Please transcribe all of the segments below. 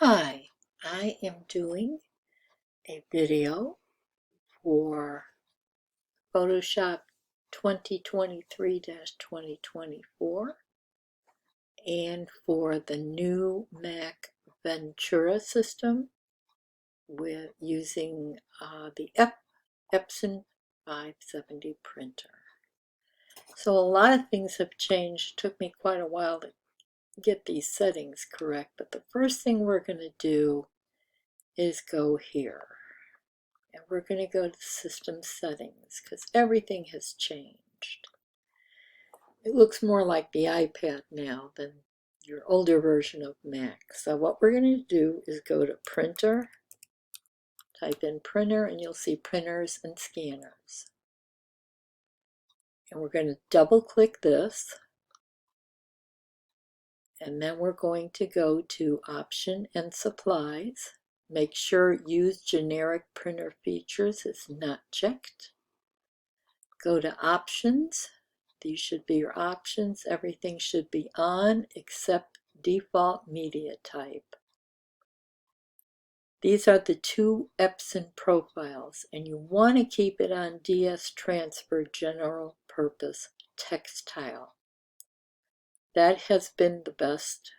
Hi, I am doing a video for Photoshop 2023-2024 and for the new Mac Ventura system with using the Epson F570 printer. So a lot of things have changed. It took me quite a while to get these settings correct, but the first thing we're going to do is go here. And we're going to go to System Settings because everything has changed. It looks more like the iPad now than your older version of Mac. So what we're going to do is go to Printer, type in Printer, and you'll see Printers and Scanners. And we're going to double click this. And then we're going to go to Option and Supplies. Make sure Use Generic Printer Features is not checked. Go to Options. These should be your options. Everything should be on except Default Media Type. These are the two Epson profiles, and you want to keep it on DS Transfer General Purpose Textile. That has been the best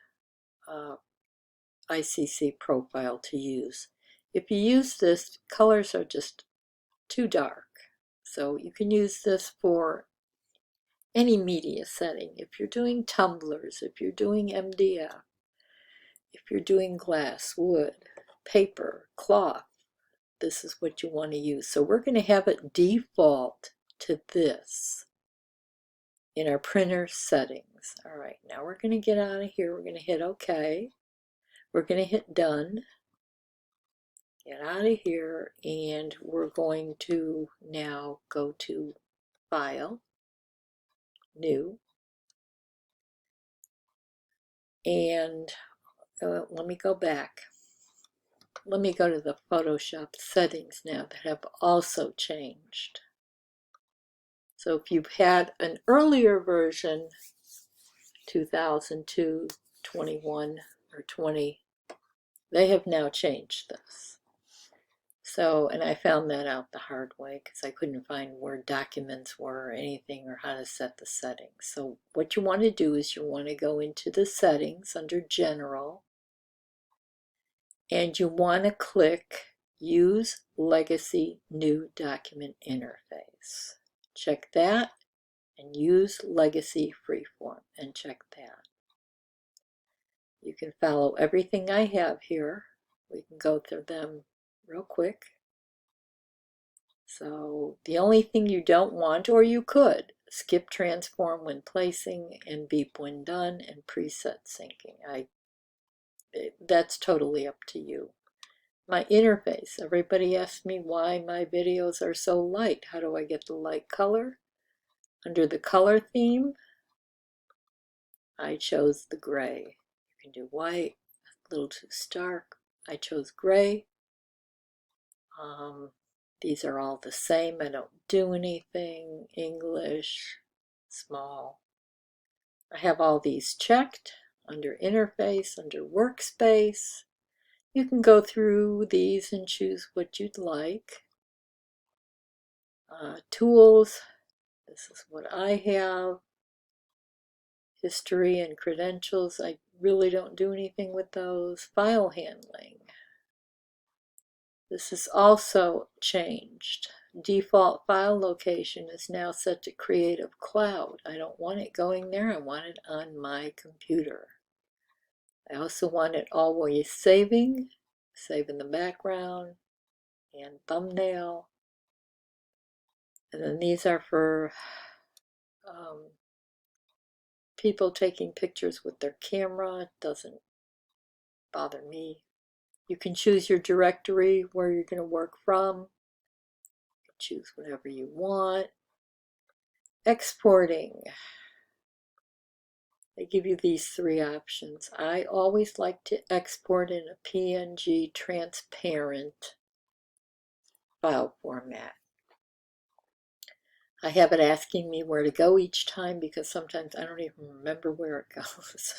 ICC profile to use. If you use this, colors are just too dark. So you can use this for any media setting. If you're doing tumblers, if you're doing MDF, if you're doing glass, wood, paper, cloth, this is what you want to use. So we're going to have it default to this in our printer settings. All right, now we're going to get out of here. We're going to hit OK. We're going to hit Done. Get out of here, and we're going to now go to File, New, and let me go back. Let me go to the Photoshop settings now that have also changed. So if you've had an earlier version, 2002, 21, or 20, they have now changed this. So, and I found that out the hard way because I couldn't find where documents were or anything or how to set the settings. So what you want to do is you want to go into the settings under General, and you want to click Use Legacy New Document Interface. Check that, and Use Legacy Freeform, and check that. You can follow everything I have here. We can go through them real quick. So the only thing you don't want, or you could, skip transform when placing and beep when done and preset syncing. That's totally up to you. My interface, everybody asks me why my videos are so light. How do I get the light color? Under the color theme, I chose the gray. You can do white, a little too stark. I chose gray. These are all the same. I don't do anything. English, small. I have all these checked under interface, under workspace. You can go through these and choose what you'd like. Tools, this is what I have. History and credentials, I really don't do anything with those. File handling. This is also changed. Default file location is now set to Creative Cloud. I don't want it going there. I want it on my computer. I also want it always saving, save in the background, and thumbnail. And then these are for people taking pictures with their camera. It doesn't bother me. You can choose your directory where you're going to work from. You can choose whatever you want. Exporting. They give you these three options. I always like to export in a PNG transparent file format. I have it asking me where to go each time because sometimes I don't even remember where it goes.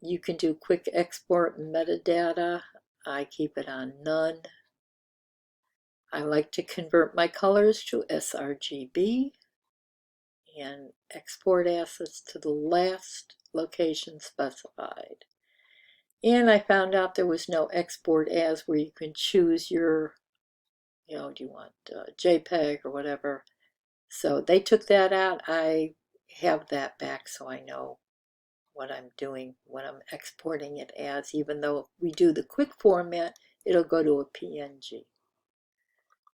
You can do quick export metadata. I keep it on none. I like to convert my colors to sRGB and export assets to the last location specified. And I found out there was no export as where you can choose your, do you want JPEG or whatever. So they took that out. I have that back so I know what I'm doing, what I'm exporting it as, even though if we do the quick format, it'll go to a PNG.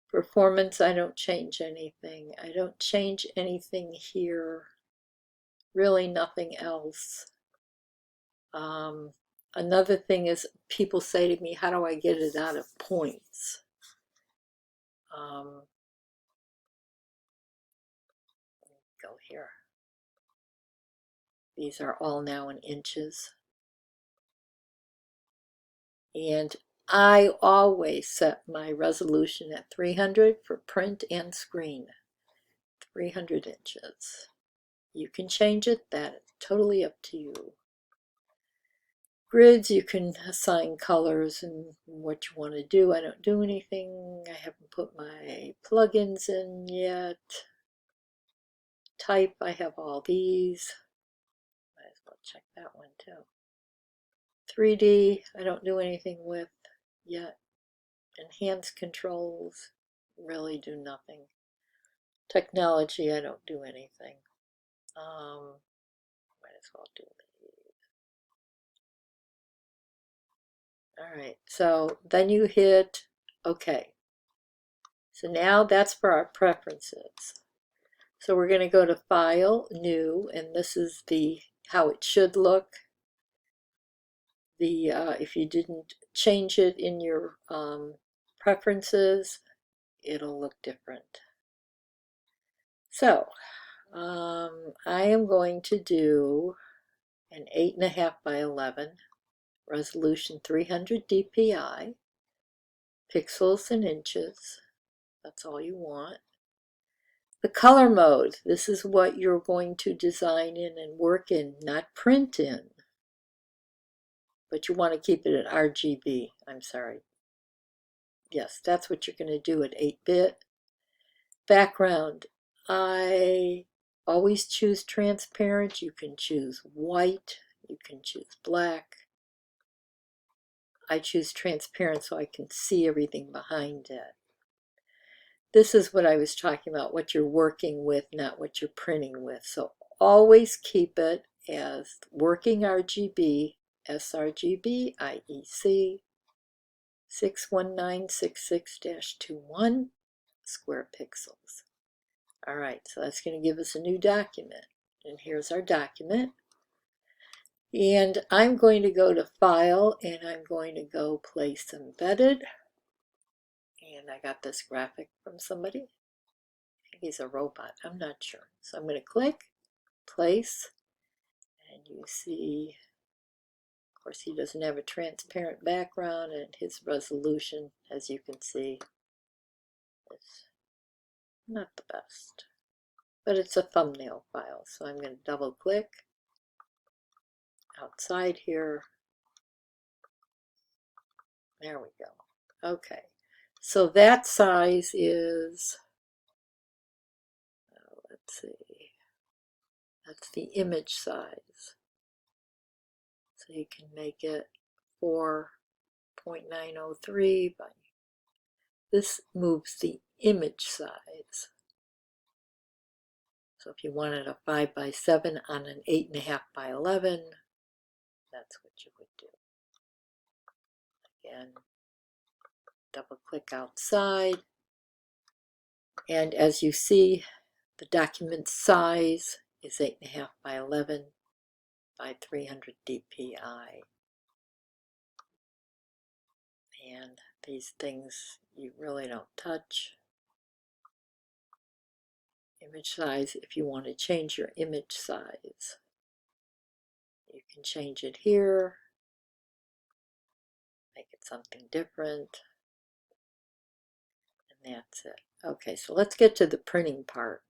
Performance, I don't change anything. I don't change anything here. Really nothing else. Another thing is people say to me, how do I get it out of points? Go here. These are all now in inches. And I always set my resolution at 300 for print and screen. 300 inches. You can change it, that's totally up to you. Grids, you can assign colors and what you want to do. I don't do anything. I haven't put my plugins in yet. Type, I have all these. Might as well check that one too. 3D, I don't do anything with yet. Enhanced controls, really do nothing. Technology, I don't do anything. Might as well do these. Alright, so then you hit OK. So now that's for our preferences. So we're going to go to File, New, and this is how it should look. If you didn't change it in your preferences, it'll look different. So I am going to do an 8.5 by 11, resolution 300 dpi, pixels and inches. That's all you want. The color mode, this is what you're going to design in and work in, not print in. But you want to keep it at RGB, I'm sorry. Yes, that's what you're going to do at 8-bit. Background, I always choose transparent. You can choose white, you can choose black. I choose transparent so I can see everything behind it. This is what I was talking about, what you're working with, not what you're printing with. So always keep it as working RGB, sRGB, IEC 61966-21 square pixels. All right, so that's going to give us a new document. And here's our document. And I'm going to go to File, and I'm going to go Place Embedded. And I got this graphic from somebody. I think he's a robot. I'm not sure. So I'm going to click Place. And you see, of course, he doesn't have a transparent background, and his resolution, as you can see, is not the best. But it's a thumbnail file, so I'm going to double click outside here. There we go. Okay, so that size is, let's see, that's the image size. So you can make it 4.903 by, this moves the image size. So if you wanted a 5 by 7 on an 8.5 by 11, that's what you would do. Again, double click outside, and as you see, the document size is 8.5 by 11 by 300 dpi. And these things you really don't touch. Image size, if you want to change your image size, you can change it here, make it something different, and that's it. Okay, so let's get to the printing part.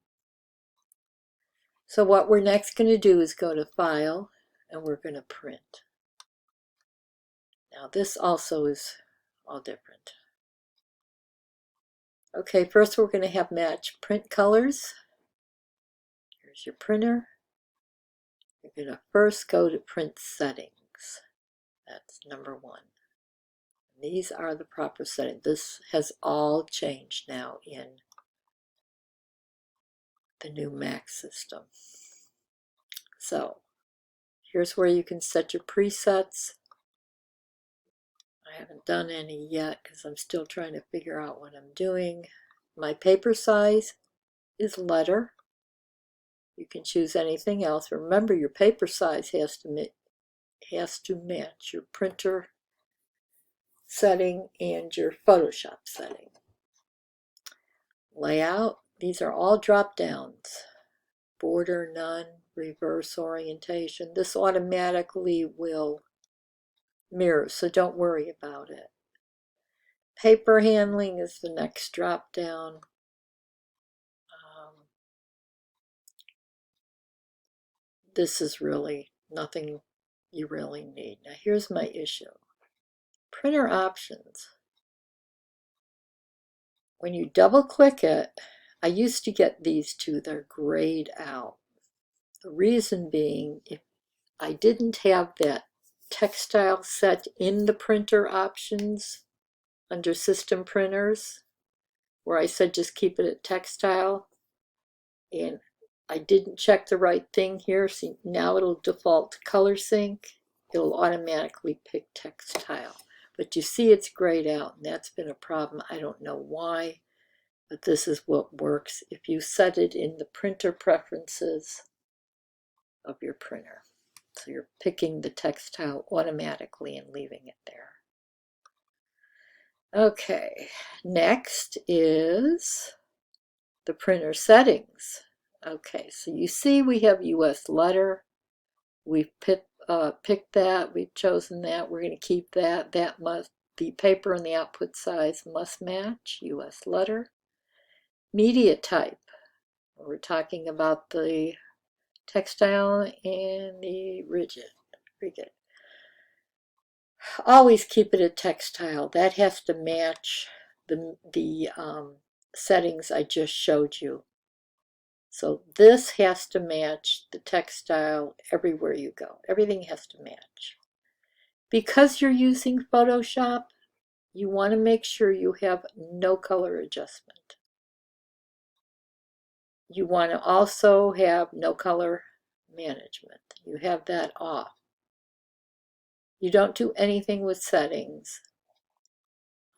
So what we're next going to do is go to File, and we're going to Print. Now this also is all different. Okay, first we're going to have match print colors. Here's your printer. You're going to first go to print settings. That's number 1. These are the proper settings. This has all changed now in the new Mac system. So here's where you can set your presets. I haven't done any yet because I'm still trying to figure out what I'm doing. My paper size is letter. You can choose anything else. Remember, your paper size has to match your printer setting and your Photoshop setting. Layout, these are all drop downs. Border, none, reverse orientation. This automatically will mirror, so don't worry about it. Paper handling is the next drop down. This is really nothing you really need. Now here's my issue. Printer options. When you double click it, I used to get these two, they're grayed out. The reason being, if I didn't have that textile set in the printer options under system printers, where I said just keep it at textile, and I didn't check the right thing here. See, now it'll default to color sync. It'll automatically pick textile. But you see it's grayed out, and that's been a problem. I don't know why, but this is what works if you set it in the printer preferences of your printer. So you're picking the textile automatically and leaving it there. Okay, next is the printer settings. Okay, so you see we have US letter. We've picked that, we've chosen that, we're going to keep that. The paper and the output size must match, US letter. Media type, we're talking about the textile and the rigid. Always keep it at textile. That has to match the settings I just showed you. So this has to match the textile everywhere you go. Everything has to match. Because you're using Photoshop, you want to make sure you have no color adjustment. You want to also have no color management. You have that off. You don't do anything with settings.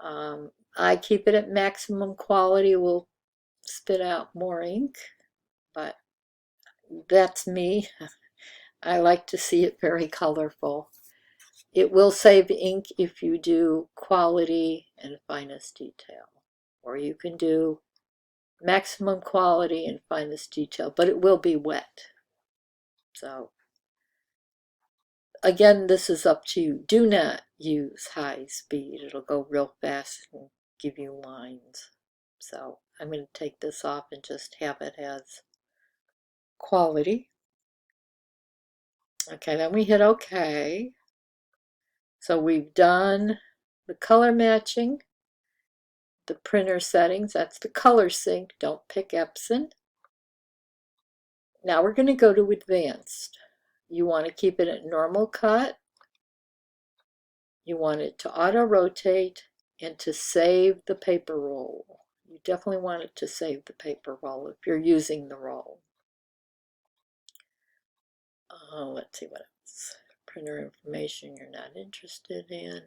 I keep it at maximum quality. Will spit out more ink, but that's me. I like to see it very colorful. It will save ink if you do quality and finest detail, or you can do maximum quality and finest detail, but it will be wet. So again, this is up to you. Do not use high speed. It'll go real fast and give you lines. So I'm going to take this off and just have it as quality. Okay, then we hit OK. So we've done the color matching, the printer settings, that's the color sync, don't pick Epson. Now we're going to go to advanced. You want to keep it at normal cut. You want it to auto rotate and to save the paper roll. You definitely want it to save the paper roll if you're using the roll. Let's see what else. Printer information you're not interested in.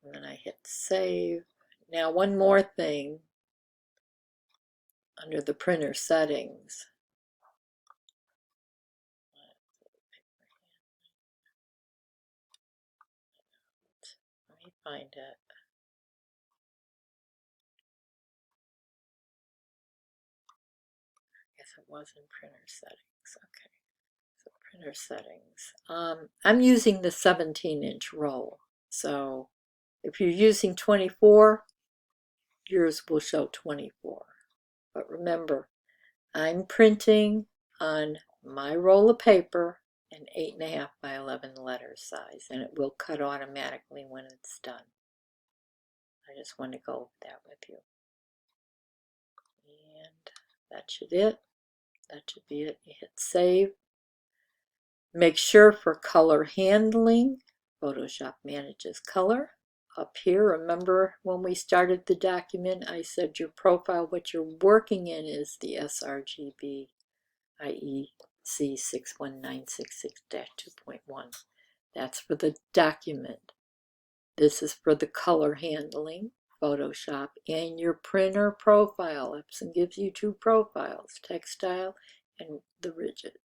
And then I hit save. Now one more thing under the printer settings. Let me find it. I guess it was in printer settings. Okay, so printer settings. I'm using the 17-inch roll. So if you're using 24, yours will show 24. But remember, I'm printing on my roll of paper an 8.5 by 11 letter size, and it will cut automatically when it's done. I just want to go over that with you. And that should be it. You hit save. Make sure for color handling, Photoshop manages color. Up here, remember when we started the document, I said your profile, what you're working in is the sRGB IEC 61966-2.1. That's for the document. This is for the color handling, Photoshop, and your printer profile. Epson gives you two profiles, textile and the rigid.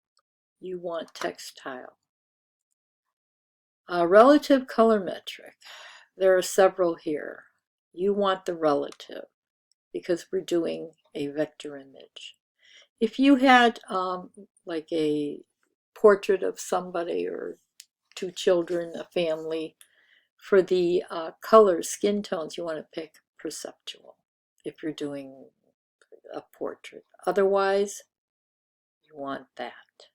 You want textile. Relative color metric. There are several here. You want the relative because we're doing a vector image. If you had like a portrait of somebody or two children, a family, for the colors, skin tones, you want to pick perceptual if you're doing a portrait. Otherwise, you want that.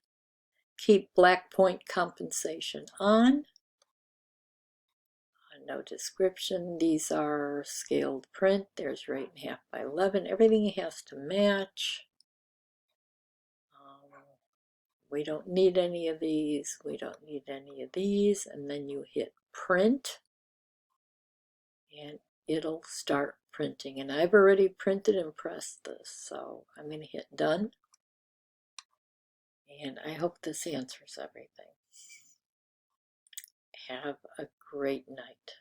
Keep black point compensation on. No description. These are scaled print. There's your 8.5 by 11. Everything has to match. We don't need any of these. We don't need any of these. And then you hit print. And it'll start printing. And I've already printed and pressed this. So I'm going to hit done. And I hope this answers everything. Have a great night.